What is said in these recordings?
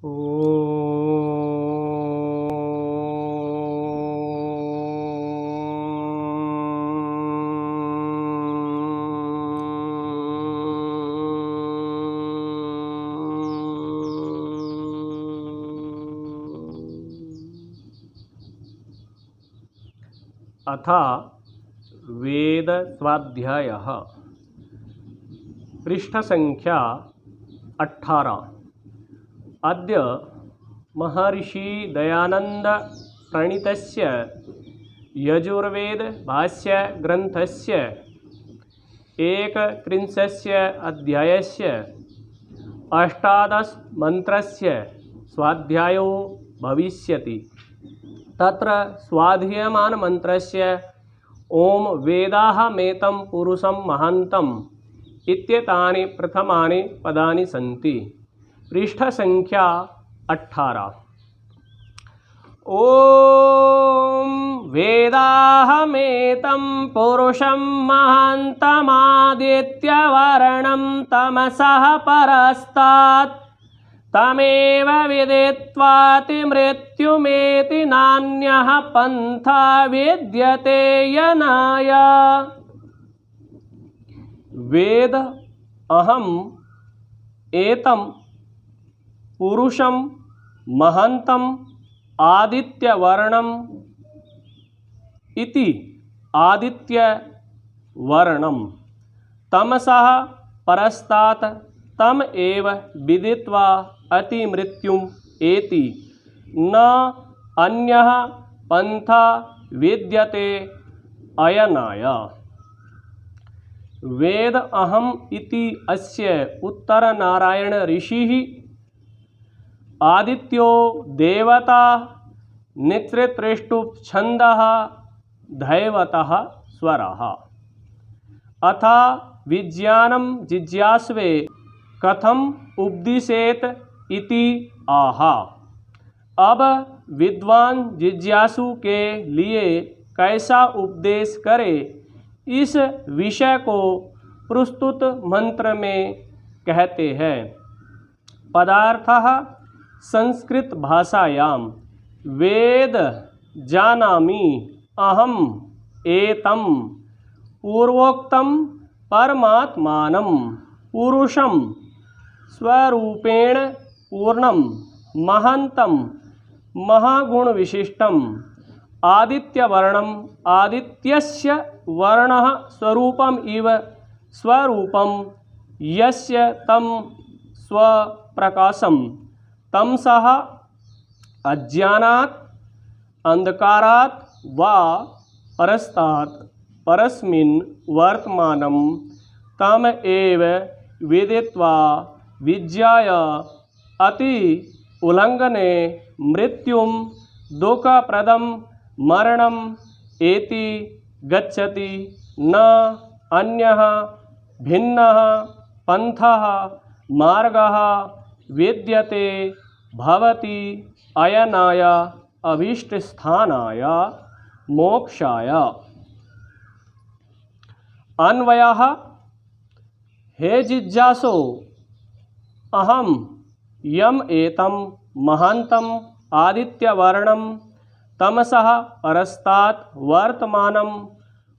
अथ वेद स्वाध्यायः पृष्ठसंख्या 18। अद्य महर्षि दयानंद प्रणीतस्य यजुर्वेद भाष्य ग्रंथस्य 31 अध्यायस्य 18 मंत्रस्य स्वाध्यायो भविष्यति। तत्र स्वाध्यायमान मंत्रस्य ओम वेदाहमेतं पुरुषं महान्तम् इत्येतानि प्रथमानि पदानि सन्ति। पृष्ठसंख्या 18। ओम वेदाहमेतं पुरुषं महान्तमादित्यवर्णं तमसः परस्तात् तमेव विदित्वाति मृत्युमेति नान्यः पन्था विद्यते यनाय। वेद अहम एतं पुरुषं महन्तम् आदित्यवर्णम् इति आदित्यवर्णं तमसः परस्तात् तम एव विदित्वा अति मृत्युम एति न अन्यः पंथा विद्यते अयनाय। वेद अहम इति अस्य उत्तरनारायण ऋषिः आदित्यो देवता नित्रेतृष्टुप् छन्दः दैवतः स्वरः। अथ विज्ञानं जिज्ञास्वे कथम उपदिशेत इति आह। अब विद्वान जिज्ञासु के लिए कैसा उपदेश करे इस विषय को प्रस्तुत मंत्र में कहते हैं। पदार्थः संस्कृत भाषायां वेद जानामि अहम एतं पूर्वोक्तं परमात्मानं पुरुषं स्वरूपेण पूर्णं महन्तं महागुण विशिष्टं आदित्यवर्णम् आदित्यस्य वर्णः स्वरूपम् इव स्वरूपं यस्य तं स्वप्रकाशं तमसः अज्ञानात् अंधकारात् वा परस्तात् परस्मिन् वर्तमानं तम एव विदित्वा विज्ञाय अति उल्लंघने मृत्युम दुःखप्रदं मरणम् एति गच्छति न अन्यः भिन्नः पंथः मार्गः विद्यते भवति अयनाय अभीष्टस्थानाय मोक्षाय। अन्वयः हे जिज्ञासो अहम यम एतं महान्तम् आदित्यवर्णं तमसः परस्तात् वर्तमानं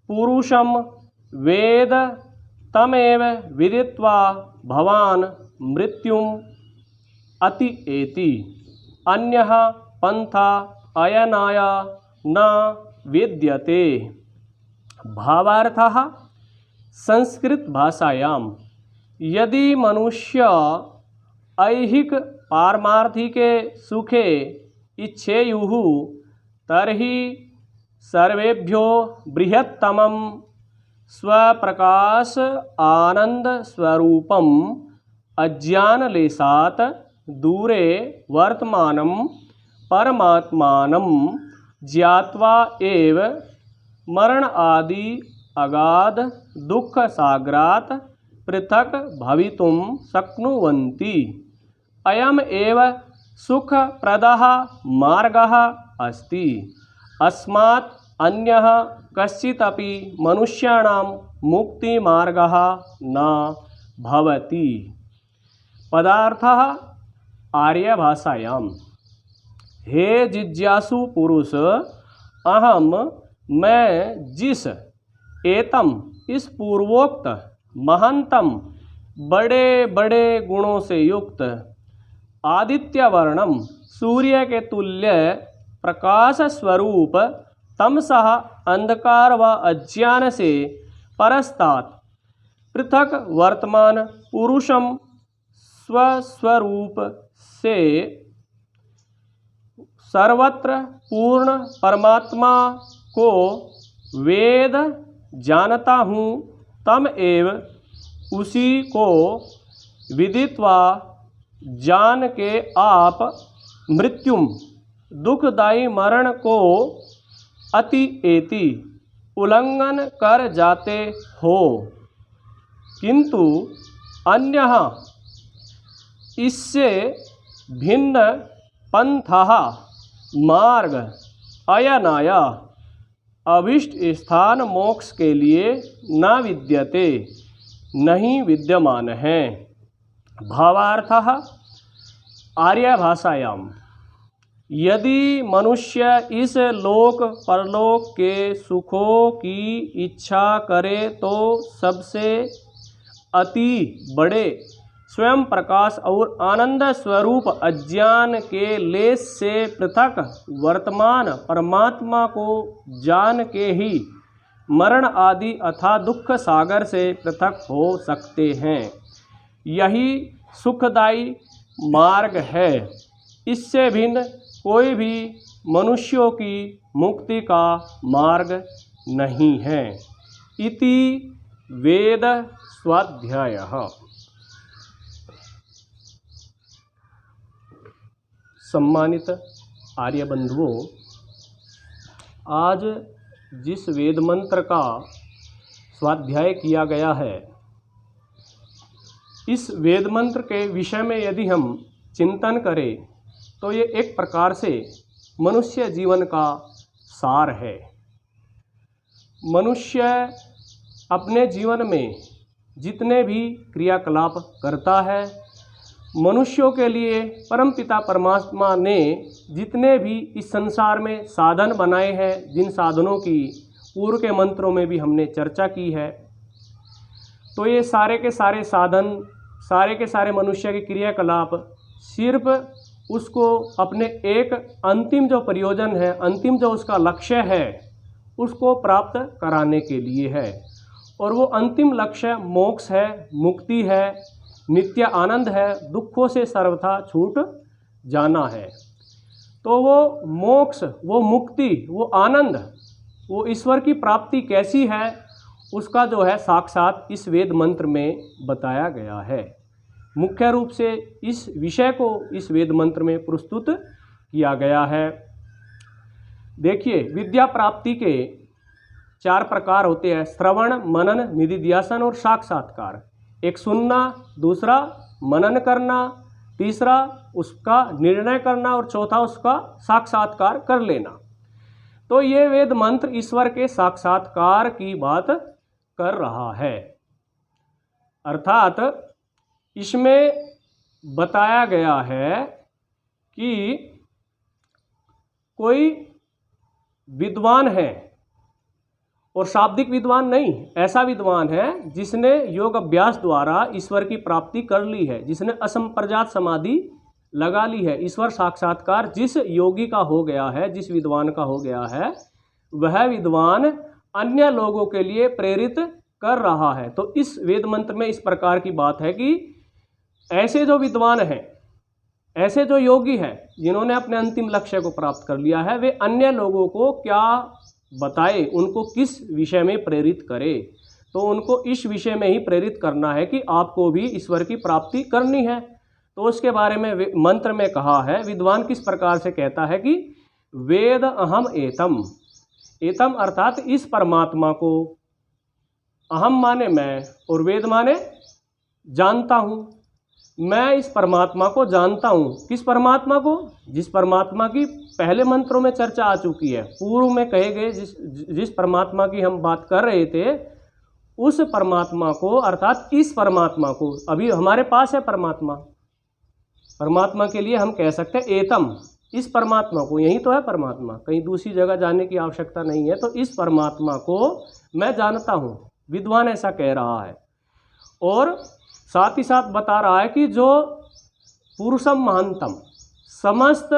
पुरुषं वेद तमेव विदित्वा भवान् मृत्युम अति एति अन्यः पंथा अयनाय न विद्यते। भावार्थः संस्कृत भाषायां यदि मनुष्य ऐहिक पारमार्थिके सुखे इच्छेयुः तर्हि सर्वेभ्यो बृहत्तमं स्वप्रकाश आनंद स्वरूपम् अज्ञानलेशात् दूरे वर्तमानं परमात्मानं ज्ञात्वा एव मरण आदि अगाध दुख सागरात् पृथक भवितुं शक्नुवन्ति। अयम एव सुखप्रदः मार्गः अस्ति। अस्मात् अन्यः कश्चिदपि मनुष्याणां मुक्तिमार्गः न भवति। पदार्थः आर्यभाषायाम। हे जिज्ञासु पुरुष, अहम मैं जिस एतम इस पूर्वोक्त महंतम बड़े बड़े गुणों से युक्त आदित्य वर्णम सूर्य के तुल्य प्रकाश स्वरूप तमसः अंधकार व अज्ञान से परस्तात् पृथक वर्तमान पुरुषम स्वस्वरूप से सर्वत्र पूर्ण परमात्मा को वेद जानता हूँ, तम एव उसी को विदित्वा जान के आप मृत्युम दुखदायी मरण को अति एति उल्लंघन कर जाते हो, किंतु अन्य इससे भिन्न पंथः मार्ग अयनाय अभीष्ट स्थान मोक्ष के लिए न विद्यते, नहीं विद्यमान है। भावार्थः आर्यभाषायाम। यदि मनुष्य इस लोक परलोक के सुखों की इच्छा करे तो सबसे अति बड़े स्वयं प्रकाश और आनंद स्वरूप अज्ञान के लेस से पृथक वर्तमान परमात्मा को जान के ही मरण आदि अथा दुख सागर से पृथक हो सकते हैं। यही सुखदायी मार्ग है। इससे भिन्न कोई भी मनुष्यों की मुक्ति का मार्ग नहीं है। इति वेद स्वाध्यायः। सम्मानित आर्य बंधुओं, आज जिस वेद मंत्र का स्वाध्याय किया गया है, इस वेद मंत्र के विषय में यदि हम चिंतन करें तो ये एक प्रकार से मनुष्य जीवन का सार है। मनुष्य अपने जीवन में जितने भी क्रियाकलाप करता है, मनुष्यों के लिए परमपिता परमात्मा ने जितने भी इस संसार में साधन बनाए हैं, जिन साधनों की पूर्व के मंत्रों में भी हमने चर्चा की है, तो ये सारे के सारे साधन, सारे के सारे मनुष्य के क्रियाकलाप सिर्फ उसको अपने एक अंतिम जो प्रयोजन है, अंतिम जो उसका लक्ष्य है, उसको प्राप्त कराने के लिए है। और वो अंतिम लक्ष्य मोक्ष है, मुक्ति है, नित्य आनंद है, दुखों से सर्वथा छूट जाना है। तो वो मोक्ष, वो मुक्ति, वो आनंद, वो ईश्वर की प्राप्ति कैसी है, उसका जो है साक्षात इस वेद मंत्र में बताया गया है। मुख्य रूप से इस विषय को इस वेद मंत्र में प्रस्तुत किया गया है। देखिए, विद्या प्राप्ति के 4 प्रकार होते हैं: श्रवण, मनन, निधिध्यासन और साक्षात्कार। एक सुनना, दूसरा मनन करना, तीसरा उसका निर्णय करना और चौथा उसका साक्षात्कार कर लेना। तो ये वेद मंत्र ईश्वर के साक्षात्कार की बात कर रहा है। अर्थात इसमें बताया गया है कि कोई विद्वान है, और शाब्दिक विद्वान नहीं, ऐसा विद्वान है जिसने योग अभ्यास द्वारा ईश्वर की प्राप्ति कर ली है, जिसने असंप्रजात समाधि लगा ली है। ईश्वर साक्षात्कार जिस योगी का हो गया है, जिस विद्वान का हो गया है, वह विद्वान अन्य लोगों के लिए प्रेरित कर रहा है। तो इस वेद मंत्र में इस प्रकार की बात है कि ऐसे जो विद्वान हैं, ऐसे जो योगी हैं, जिन्होंने अपने अंतिम लक्ष्य को प्राप्त कर लिया है, वे अन्य लोगों को क्या बताए, उनको किस विषय में प्रेरित करे। तो उनको इस विषय में ही प्रेरित करना है कि आपको भी ईश्वर की प्राप्ति करनी है। तो उसके बारे में मंत्र में कहा है, विद्वान किस प्रकार से कहता है कि वेद अहम एतम। एतम अर्थात इस परमात्मा को, अहम माने मैं और वेद माने जानता हूँ। मैं इस परमात्मा को जानता हूँ। किस परमात्मा को? जिस परमात्मा की पहले मंत्रों में चर्चा आ चुकी है। पूर्व में कहे गए जिस परमात्मा की हम बात कर रहे थे, उस परमात्मा को, अर्थात इस परमात्मा को। अभी हमारे पास है परमात्मा, परमात्मा के लिए हम कह सकते हैं एतम, इस परमात्मा को, यही तो है परमात्मा, कहीं दूसरी जगह जाने की आवश्यकता नहीं है। तो इस परमात्मा को मैं जानता हूँ, विद्वान ऐसा कह रहा है। और साथ ही साथ बता रहा है कि जो पुरुषम महानतम, समस्त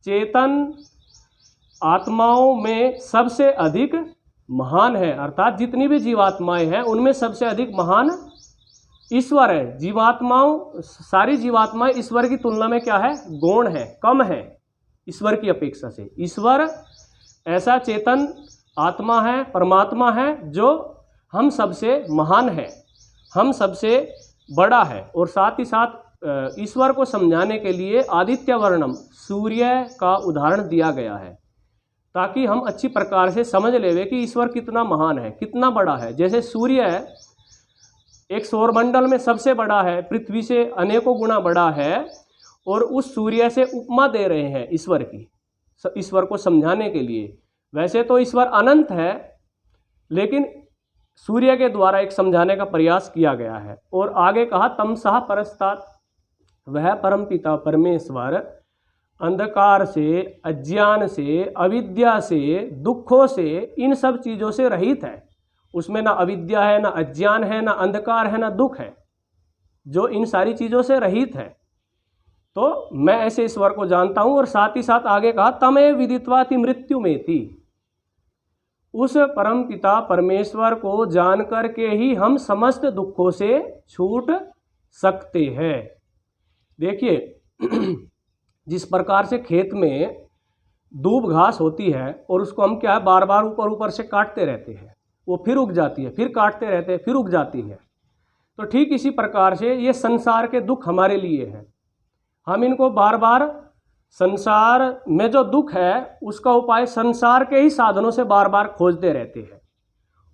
चेतन आत्माओं में सबसे अधिक महान है, अर्थात जितनी भी जीवात्माएं हैं उनमें सबसे अधिक महान ईश्वर है। जीवात्माओं, सारी जीवात्माएं ईश्वर की तुलना में क्या है, गौण है, कम है ईश्वर की अपेक्षा से। ईश्वर ऐसा चेतन आत्मा है, परमात्मा है, जो हम सबसे महान है, हम सबसे बड़ा है। और साथ ही साथ ईश्वर को समझाने के लिए आदित्य वर्णम, सूर्य का उदाहरण दिया गया है, ताकि हम अच्छी प्रकार से समझ लेवे कि ईश्वर कितना महान है, कितना बड़ा है। जैसे सूर्य है, एक सौरमंडल में सबसे बड़ा है, पृथ्वी से अनेकों गुना बड़ा है, और उस सूर्य से उपमा दे रहे हैं ईश्वर की, ईश्वर को समझाने के लिए। वैसे तो ईश्वर अनंत है, लेकिन सूर्य के द्वारा एक समझाने का प्रयास किया गया है। और आगे कहा तमसः परस्तात्, वह परमपिता परमेश्वर अंधकार से, अज्ञान से, अविद्या से, दुखों से, इन सब चीज़ों से रहित है। उसमें ना अविद्या है, ना अज्ञान है, ना अंधकार है, ना दुख है, जो इन सारी चीज़ों से रहित है। तो मैं ऐसे ईश्वर को जानता हूँ। और साथ ही साथ आगे कहा तमेव विदित्वाति मृत्यु में थी, उस परम पिता परमेश्वर को जान कर के ही हम समस्त दुखों से छूट सकते हैं। देखिए जिस प्रकार से खेत में दूब घास होती है और उसको हम क्या है बार बार ऊपर ऊपर से काटते रहते हैं, वो फिर उग जाती है, फिर काटते रहते हैं, फिर उग जाती है। तो ठीक इसी प्रकार से ये संसार के दुख हमारे लिए हैं। हम इनको बार बार, संसार में जो दुख है उसका उपाय संसार के ही साधनों से बार बार खोजते रहते हैं,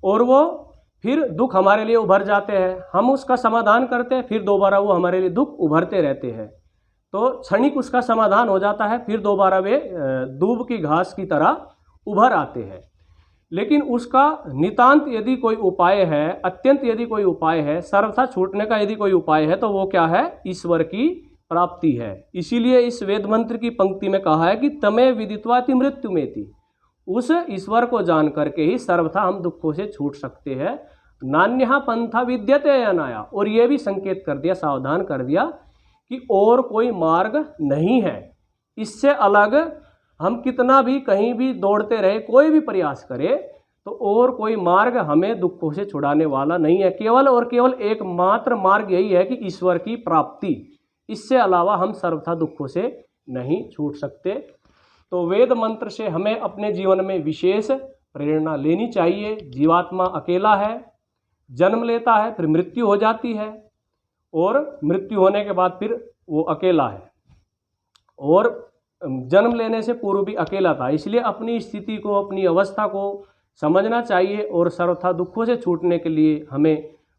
और वो फिर दुख हमारे लिए उभर जाते हैं। हम उसका समाधान करते हैं, फिर दोबारा वो हमारे लिए दुख उभरते रहते हैं। तो क्षणिक उसका समाधान हो जाता है, फिर दोबारा वे दूब की घास की तरह उभर आते हैं। लेकिन उसका नितांत यदि कोई उपाय है, अत्यंत यदि कोई उपाय है, सर्वथा छूटने का यदि कोई उपाय है, तो वो क्या है, ईश्वर की प्राप्ति है। इसीलिए इस वेद मंत्र की पंक्ति में कहा है कि तमे विदित्वाति मृत्यु में थी, उस ईश्वर को जान करके ही सर्वथा हम दुखों से छूट सकते हैं। नान्यः पंथा विद्यते अनाया, और ये भी संकेत कर दिया, सावधान कर दिया कि और कोई मार्ग नहीं है, इससे अलग हम कितना भी कहीं भी दौड़ते रहे, कोई भी प्रयास करे, तो और कोई मार्ग हमें दुखों से छुड़ाने वाला नहीं है। केवल और केवल एकमात्र मार्ग यही है कि ईश्वर की प्राप्ति, इससे अलावा हम सर्वथा दुखों से नहीं छूट सकते। तो वेद मंत्र से हमें अपने जीवन में विशेष प्रेरणा लेनी चाहिए। जीवात्मा अकेला है, जन्म लेता है, फिर मृत्यु हो जाती है, और मृत्यु होने के बाद फिर वो अकेला है, और जन्म लेने से पूर्व भी अकेला था। इसलिए अपनी स्थिति को, अपनी अवस्था को समझना चाहिए, और सर्वथा दुखों से छूटने के लिए हमें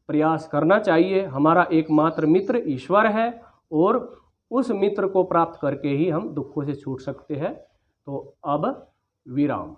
प्रयास करना चाहिए। हमारा एकमात्र मित्र ईश्वर है, और उस मित्र को प्राप्त करके ही हम दुखों से छूट सकते हैं। तो अब विराम।